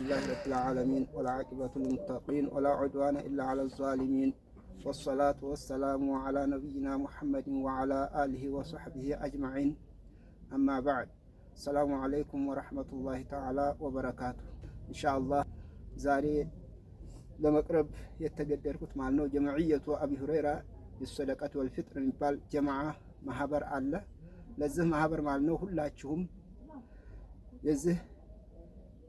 لله رب العالمين والعاقبة للمتقين ولا عدوان إلا على الظالمين والصلاة والسلام على نبينا محمد وعلى آله وصحبه أجمعين أما بعد السلام عليكم ورحمة الله تعالى وبركاته إن شاء الله زاري ለመቅረብ የተገደድኩት ማለት ነው ጀመዕየቱ አቢ ሁረይራ የሰደቀት ወልፍጥር የሚባል ጀማዓ ማህበር አለ። ለዚህ ማህበር ማለት ነው ሁላችሁም የዚህ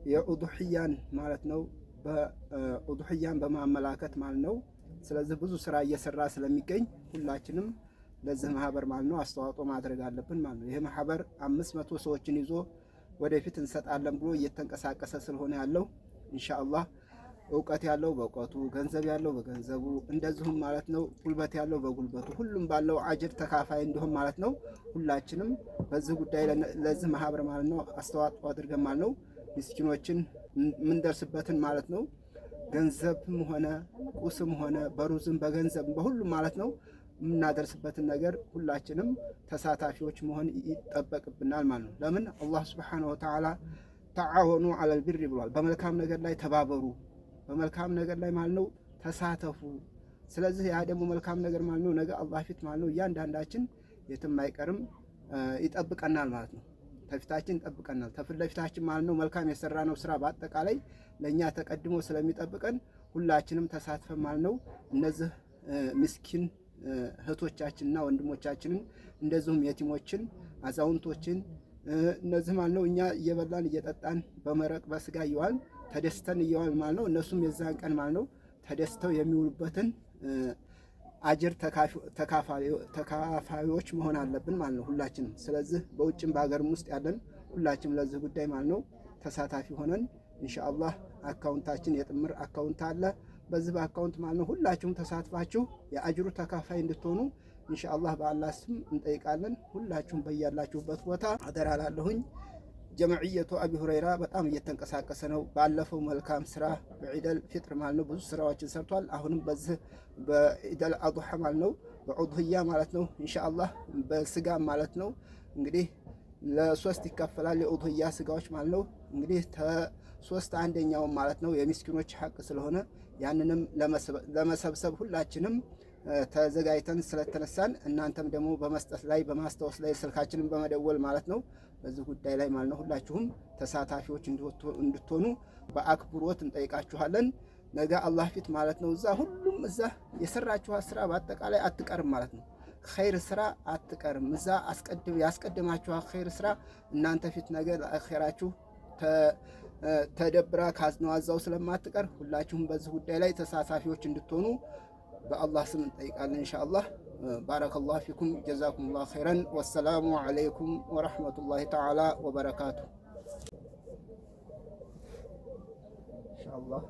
የኡዱህያን ማለት ነው በኡዱህያን በማመላከት ማለት ነው። ስለዚህ ብዙ ስራ እየሰራ ስለሚገኝ ሁላችንም ለዚህ ማህበር ማለት ነው አስተዋጽኦ ማድረግ አለብን ማለት ነው። ይሄ ማህበር 500 ሰዎችን ይዞ ወደፊት እንሰጣለን ብሎ እየተንቀሳቀሰ ስለሆነ ያለው ኢንሻአላህ እውቀት ያለው በእውቀቱ ገንዘብ ያለው በገንዘቡ እንደዚሁም ማለት ነው ጉልበት ያለው በጉልበቱ ሁሉም ባለው አጅር ተካፋይ እንዲሆን ማለት ነው። ሁላችንም በዚህ ጉዳይ ለዚህ ማህበር ማለት ነው አስተዋጽኦ አድርገን ማለት ነው ምስኪኖችን ምንደርስበትን ማለት ነው ገንዘብም ሆነ ቁስም ሆነ በሩዝም በገንዘብ በሁሉም ማለት ነው የምናደርስበትን ነገር ሁላችንም ተሳታፊዎች መሆን ይጠበቅብናል ማለት ነው። ለምን አላህ Subhanahu Wa Ta'ala ተዓወኑ ዐለል ቢሪ ብሏል። በመልካም ነገር ላይ ተባበሩ፣ በመልካም ነገር ላይ ማለት ነው ተሳተፉ። ስለዚህ ያ ደግሞ መልካም ነገር ማለት ነው ነገ አላህ ፊት ማለት ነው እያንዳንዳችን የትም አይቀርም ይጠብቀናል ማለት ነው። ተፊታችን ይጠብቀናል። ተፊት ለፊታችን ማለት ነው መልካም የሰራነው ስራ በአጠቃላይ ለኛ ተቀድሞ ስለሚጠብቀን ሁላችንም ተሳትፈን ማለት ነው እነዚህ ምስኪን እህቶቻችንና ወንድሞቻችንን እንደዚሁም የቲሞችን አዛውንቶችን እነዚህ ማለት ነው እኛ እየበላን እየጠጣን በመረቅ በስጋ እየዋልን ተደስተን እየዋልን ማለት ነው እነሱም የዛን ቀን ማለት ነው ተደስተው የሚውሉበትን አጅር ተካፋዮች መሆን አለብን ማለት ነው ሁላችንም። ስለዚህ በውጭም በሀገርም ውስጥ ያለን ሁላችንም ለዚህ ጉዳይ ማለት ነው ተሳታፊ ሆነን ኢንሻአላህ አካውንታችን የጥምር አካውንት አለ። በዚህ በአካውንት ማለት ነው ሁላችሁም ተሳትፋችሁ የአጅሩ ተካፋይ እንድትሆኑ ኢንሻአላህ በአላህ ስም እንጠይቃለን። ሁላችሁም በያላችሁበት ቦታ አደራ ላለሁኝ። ጀመዕየቱ አቢ ሁረይራ በጣም እየተንቀሳቀሰ ነው። ባለፈው መልካም ስራ በዒደል ፊጥር ማለት ነው ብዙ ስራዎችን ሰርቷል። አሁንም በዚህ በዒደል አድሃ ማለት ነው በኡድህያ ማለት ነው ኢንሻአላህ በስጋ ማለት ነው እንግዲህ ለሶስት ይከፈላል የኡድህያ ስጋዎች ማለት ነው እንግዲህ ሶስት አንደኛው ማለት ነው የምስኪኖች ሐቅ ስለሆነ ያንንም ለመሰብሰብ ሁላችንም ተዘጋጅተን ስለተነሳን እናንተም ደግሞ በመስጠት ላይ በማስታወስ ላይ ስልካችንን በመደወል ማለት ነው በዚህ ጉዳይ ላይ ማለት ነው ሁላችሁም ተሳታፊዎች እንድትሆኑ በአክብሮት እንጠይቃችኋለን። ነገ አላህ ፊት ማለት ነው እዛ ሁሉም እዛ የሰራችኋት ስራ በአጠቃላይ አትቀርም ማለት ነው። ኸይር ስራ አትቀርም። እዛ ያስቀድማችኋት ኸይር ስራ እናንተ ፊት ነገ ለአኺራችሁ ተደብራ ካዝነዋዛው ስለማትቀር ሁላችሁም በዚህ ጉዳይ ላይ ተሳታፊዎች እንድትሆኑ በአላህ ስም እንጠይቃለን ኢንሻአላህ። ባረከላሁ ፊኩም ጀዛኩሙላሁ ኸይረን ወሰላሙ ዐለይኩም ወረሕመቱላሂ ተዓላ ወበረካቱ ኢንሻአላህ።